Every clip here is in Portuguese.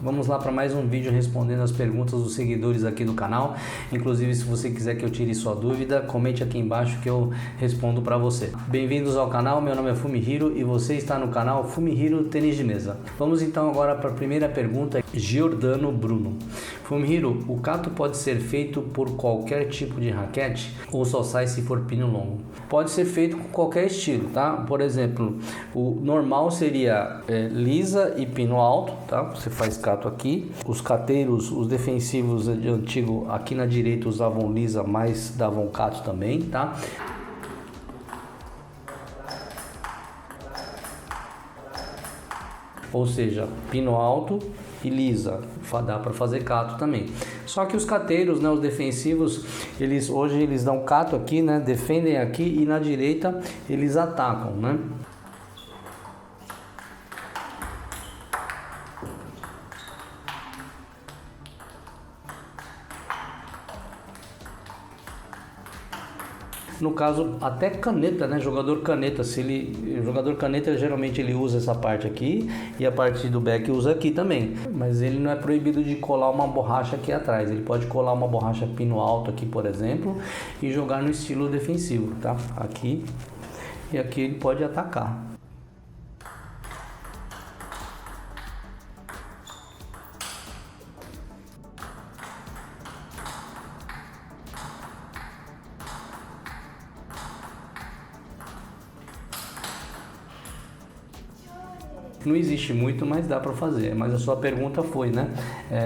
Vamos lá para mais um vídeo respondendo as perguntas dos seguidores aqui do canal. Inclusive, se você quiser que eu tire sua dúvida, comente aqui embaixo que eu respondo para você. Bem-vindos ao canal, meu nome é Fumihiro e você está no canal Fumihiro Tênis de Mesa. Vamos então agora para a primeira pergunta, Giordano Bruno. Fumihiro, o cato pode ser feito por qualquer tipo de raquete ou só sai se for pino longo? Pode ser feito com qualquer estilo, tá? Por exemplo, o normal seria lisa e pino alto, tá? Você faz cato aqui. Os cateiros, os defensivos de antigo, aqui na direita usavam lisa, mas davam cato também, tá? Ou seja, pino alto e lisa, dá para fazer cato também. Só que os cateiros, né, os defensivos, hoje eles dão cato aqui, né, defendem aqui e na direita eles atacam, né? No caso, até caneta, né? Jogador caneta, jogador caneta geralmente ele usa essa parte aqui e a parte do back usa aqui também. Mas ele não é proibido de colar uma borracha aqui atrás. Ele pode colar uma borracha pino alto aqui, por exemplo, e jogar no estilo defensivo, tá? Aqui e aqui ele pode atacar. Não existe muito, mas dá para fazer. Mas a sua pergunta foi, né?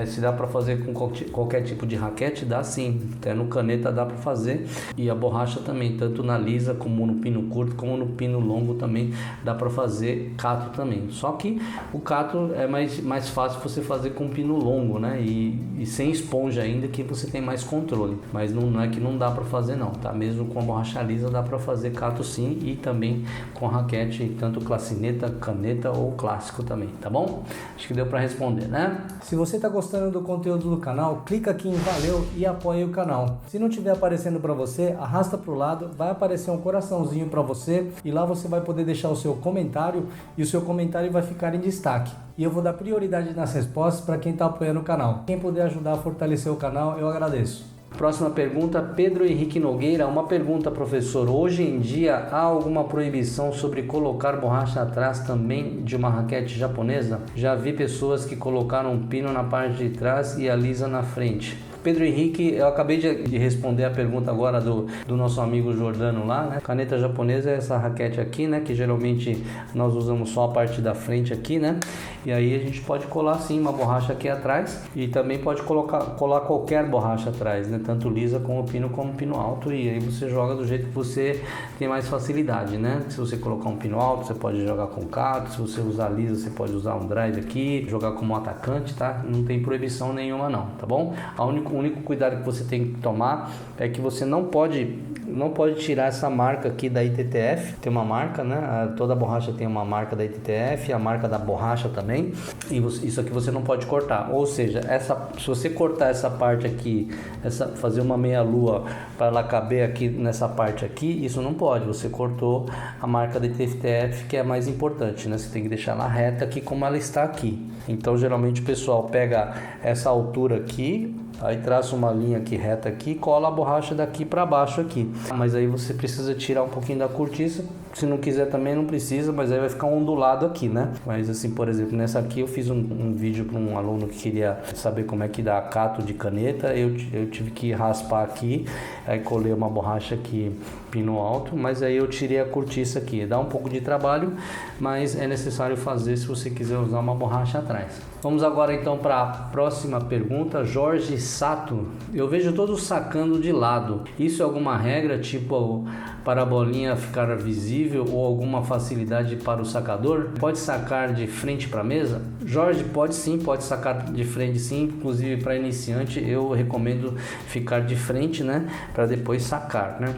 Se dá para fazer com qualquer tipo de raquete? Dá sim. Até no caneta dá para fazer. E a borracha também, tanto na lisa como no pino curto, como no pino longo também dá para fazer cato também. Só que o cato é mais fácil você fazer com pino longo, né? E sem esponja ainda, que você tem mais controle. Mas não é que não dá para fazer não, tá? Mesmo com a borracha lisa dá para fazer cato sim, e também com raquete, tanto clacineta, caneta ou clássico também, tá bom? Acho que deu para responder, né? Se você está gostando do conteúdo do canal, clica aqui em valeu e apoie o canal. Se não estiver aparecendo para você, arrasta para o lado, vai aparecer um coraçãozinho para você e lá você vai poder deixar o seu comentário e o seu comentário vai ficar em destaque. E eu vou dar prioridade nas respostas para quem está apoiando o canal. Quem puder ajudar a fortalecer o canal, eu agradeço. Próxima pergunta, Pedro Henrique Nogueira. Uma pergunta, professor. Hoje em dia há alguma proibição sobre colocar borracha atrás também de uma raquete japonesa? Já vi pessoas que colocaram um pino na parte de trás e a lisa na frente. Pedro Henrique, eu acabei de responder a pergunta agora do nosso amigo Giordano lá, né? Caneta japonesa é essa raquete aqui, né? Que geralmente nós usamos só a parte da frente aqui, né? E aí a gente pode colar sim uma borracha aqui atrás e também pode colar qualquer borracha atrás, né? Tanto lisa como pino alto, e aí você joga do jeito que você tem mais facilidade, né? Se você colocar um pino alto, você pode jogar com cato. Se você usar lisa, você pode usar um drive aqui, jogar como atacante, tá? Não tem proibição nenhuma não, tá bom? O único cuidado que você tem que tomar é que você não pode tirar essa marca aqui da ITTF. Tem uma marca, né? Toda borracha tem uma marca da ITTF, a marca da borracha também. E isso aqui você não pode cortar. Ou seja, se você cortar essa parte aqui, fazer uma meia lua para ela caber aqui nessa parte aqui, isso não pode. Você cortou a marca da ITTF, que é mais importante, né? Você tem que deixar ela reta aqui como ela está aqui. Então, geralmente o pessoal pega essa altura aqui, aí traça uma linha aqui reta aqui e cola a borracha daqui para baixo aqui. Mas aí você precisa tirar um pouquinho da cortiça. Se não quiser também não precisa, mas aí vai ficar ondulado aqui, né? Mas assim, por exemplo, nessa aqui eu fiz um vídeo para um aluno que queria saber como é que dá cato de caneta. Eu tive que raspar aqui, aí colei uma borracha aqui pino alto, mas aí eu tirei a cortiça aqui. Dá um pouco de trabalho, mas é necessário fazer se você quiser usar uma borracha atrás. Vamos agora então para a próxima pergunta, Jorge Sato. Eu vejo todos sacando de lado. Isso é alguma regra, tipo para a bolinha ficar visível ou alguma facilidade para o sacador? Pode sacar de frente para a mesa? Jorge, pode sim, pode sacar de frente sim. Inclusive para iniciante eu recomendo ficar de frente, né? Para depois sacar, né?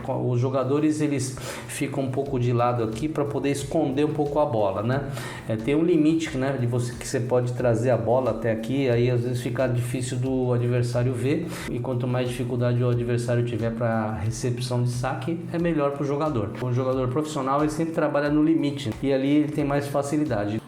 Os jogadores eles fica um pouco de lado aqui para poder esconder um pouco a bola, né? Tem um limite, né, de que você pode trazer a bola até aqui, aí às vezes fica difícil do adversário ver, e quanto mais dificuldade o adversário tiver para recepção de saque, é melhor para o jogador. O jogador profissional ele sempre trabalha no limite e ali ele tem mais facilidade.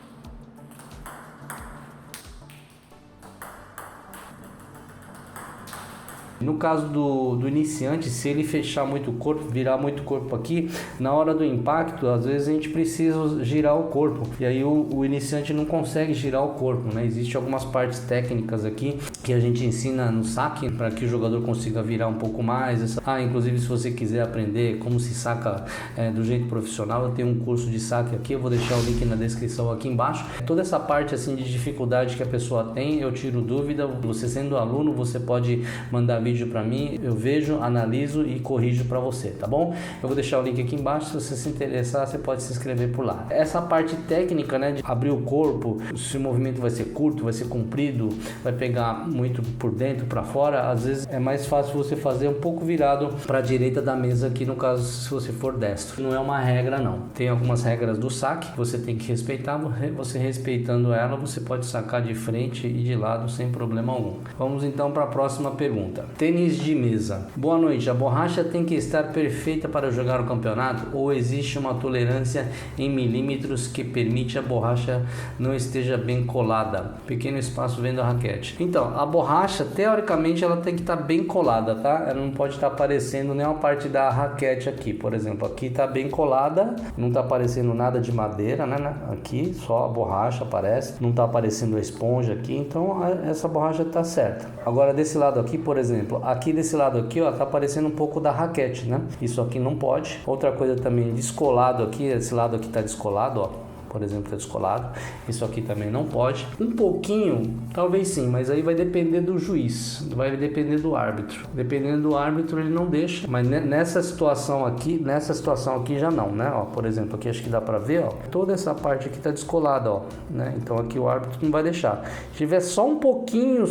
No caso do iniciante, se ele fechar muito o corpo, virar muito o corpo aqui, na hora do impacto, às vezes a gente precisa girar o corpo. E aí o iniciante não consegue girar o corpo, né? Existem algumas partes técnicas aqui que a gente ensina no saque para que o jogador consiga virar um pouco mais. Inclusive, se você quiser aprender como se saca do jeito profissional, eu tenho um curso de saque aqui, eu vou deixar o link na descrição aqui embaixo. Toda essa parte assim de dificuldade que a pessoa tem, eu tiro dúvida. Você sendo aluno, você pode mandar vídeo para mim, eu vejo, analiso e corrijo para você, tá bom? Eu vou deixar o link aqui embaixo, se você se interessar, você pode se inscrever por lá. Essa parte técnica, né, de abrir o corpo, se o movimento vai ser curto, vai ser comprido, vai pegar muito por dentro, para fora, às vezes é mais fácil você fazer um pouco virado para a direita da mesa aqui, no caso, se você for destro. Não é uma regra, não. Tem algumas regras do saque que você tem que respeitar, você respeitando ela, você pode sacar de frente e de lado sem problema algum. Vamos então para a próxima pergunta. Tênis de mesa. Boa noite. A borracha tem que estar perfeita para jogar o campeonato ou existe uma tolerância em milímetros que permite a borracha não esteja bem colada? Pequeno espaço vendo a raquete. Então, a borracha, teoricamente, ela tem que estar bem colada, tá? Ela não pode estar aparecendo nenhuma parte da raquete aqui, por exemplo. Aqui está bem colada, não está aparecendo nada de madeira, né? Aqui só a borracha aparece, não está aparecendo a esponja aqui, então essa borracha está certa. Agora, desse lado aqui, por exemplo, aqui desse lado aqui, ó, tá aparecendo um pouco da raquete, né? Isso aqui não pode. Outra coisa também, descolado aqui, esse lado aqui tá descolado, ó. Por exemplo, tá descolado. Isso aqui também não pode. Um pouquinho, talvez sim, mas aí vai depender do juiz, vai depender do árbitro. Dependendo do árbitro, ele não deixa. Mas nessa situação aqui já não, né? Ó, por exemplo, aqui acho que dá pra ver, ó. Toda essa parte aqui tá descolada, ó, né? Então aqui o árbitro não vai deixar. Se tiver só um pouquinho,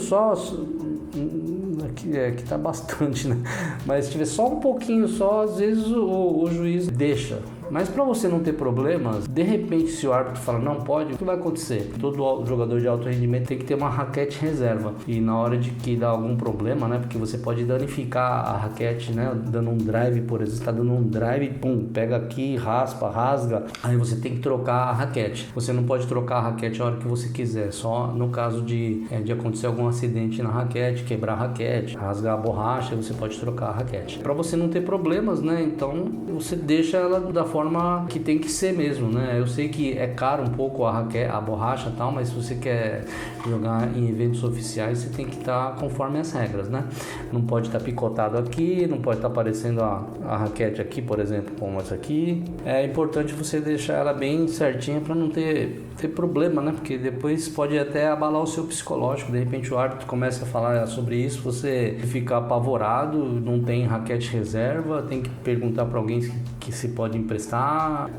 aqui tá bastante, né? Mas se tiver só um pouquinho só, às vezes o juiz deixa. Mas para você não ter problemas, de repente se o árbitro fala não pode, o que vai acontecer? Todo jogador de alto rendimento tem que ter uma raquete reserva. E na hora de que dá algum problema, né? Porque você pode danificar a raquete, né? Dando um drive, por exemplo, está dando um drive, pum, pega aqui, rasga. Aí você tem que trocar a raquete. Você não pode trocar a raquete a hora que você quiser, só no caso de acontecer algum acidente na raquete, quebrar a raquete, rasgar a borracha, você pode trocar a raquete. Para você não ter problemas, né? Então você deixa ela da forma que tem que ser mesmo, né? Eu sei que é caro um pouco a borracha e tal, mas se você quer jogar em eventos oficiais, você tem que estar conforme as regras, né? Não pode estar picotado aqui, não pode estar aparecendo a raquete aqui, por exemplo, como essa aqui. É importante você deixar ela bem certinha para não ter problema, né? Porque depois pode até abalar o seu psicológico. De repente o árbitro começa a falar sobre isso, você fica apavorado, não tem raquete reserva, tem que perguntar para alguém que se pode emprestar.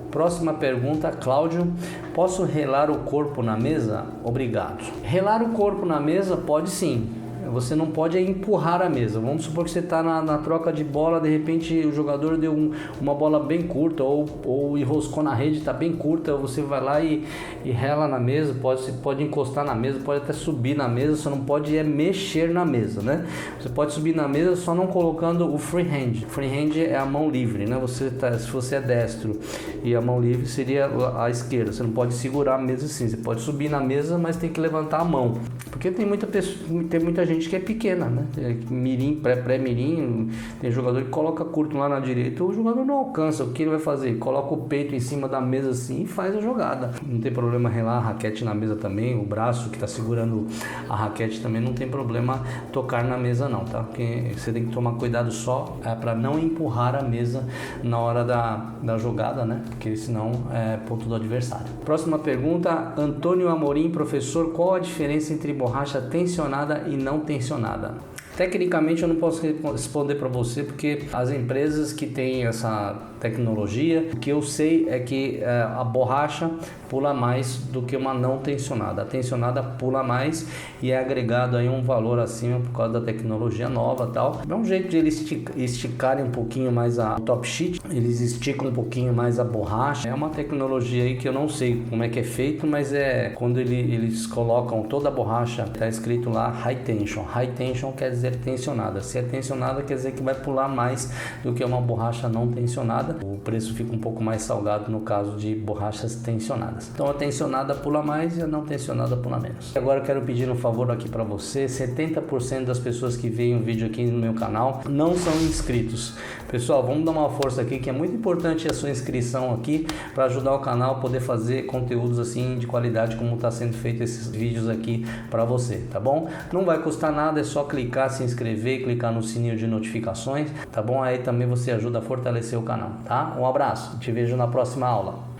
Próxima pergunta, Cláudio. Posso relar o corpo na mesa? Obrigado. Relar o corpo na mesa pode sim. Você não pode empurrar a mesa. Vamos supor que você está na troca de bola, de repente o jogador deu uma bola bem curta ou enroscou na rede, está bem curta, você vai lá e rela na mesa, pode encostar na mesa, pode até subir na mesa, você não pode mexer na mesa, né? Você pode subir na mesa só não colocando o freehand. Freehand é a mão livre, né? Se você é destro e a mão livre seria a esquerda, você não pode segurar a mesa assim, você pode subir na mesa, mas tem que levantar a mão, porque tem muita gente que é pequena, né? Mirim, pré-mirim, tem jogador que coloca curto lá na direita, o jogador não alcança. O que ele vai fazer? Coloca o peito em cima da mesa assim e faz a jogada. Não tem problema relar a raquete na mesa também, o braço que está segurando a raquete também não tem problema tocar na mesa não, tá? Porque você tem que tomar cuidado só para não empurrar a mesa na hora da jogada, né? Porque senão é ponto do adversário. Próxima pergunta, Antônio Amorim, professor, qual a diferença entre borracha tensionada e não tensionada? Tecnicamente eu não posso responder para você porque as empresas que têm essa tecnologia, o que eu sei é que a borracha pula mais do que uma não tensionada. A tensionada pula mais e é agregado aí um valor acima por causa da tecnologia nova e tal. É um jeito de eles esticarem um pouquinho mais a top sheet, eles esticam um pouquinho mais a borracha. É uma tecnologia aí que eu não sei como é que é feito, mas é quando eles colocam toda a borracha, tá escrito lá high tension. High tension quer dizer tensionada. Se é tensionada quer dizer que vai pular mais do que uma borracha não tensionada. O preço fica um pouco mais salgado no caso de borrachas tensionadas. Então a tensionada pula mais e a não tensionada pula menos. Agora eu quero pedir um favor aqui para você. 70% das pessoas que veem o vídeo aqui no meu canal não são inscritos. Pessoal, vamos dar uma força aqui, que é muito importante a sua inscrição aqui para ajudar o canal a poder fazer conteúdos assim de qualidade como está sendo feito esses vídeos aqui para você, tá bom? Não vai custar nada, é só clicar, se inscrever, clicar no sininho de notificações, tá bom? Aí também você ajuda a fortalecer o canal, tá? Um abraço, te vejo na próxima aula.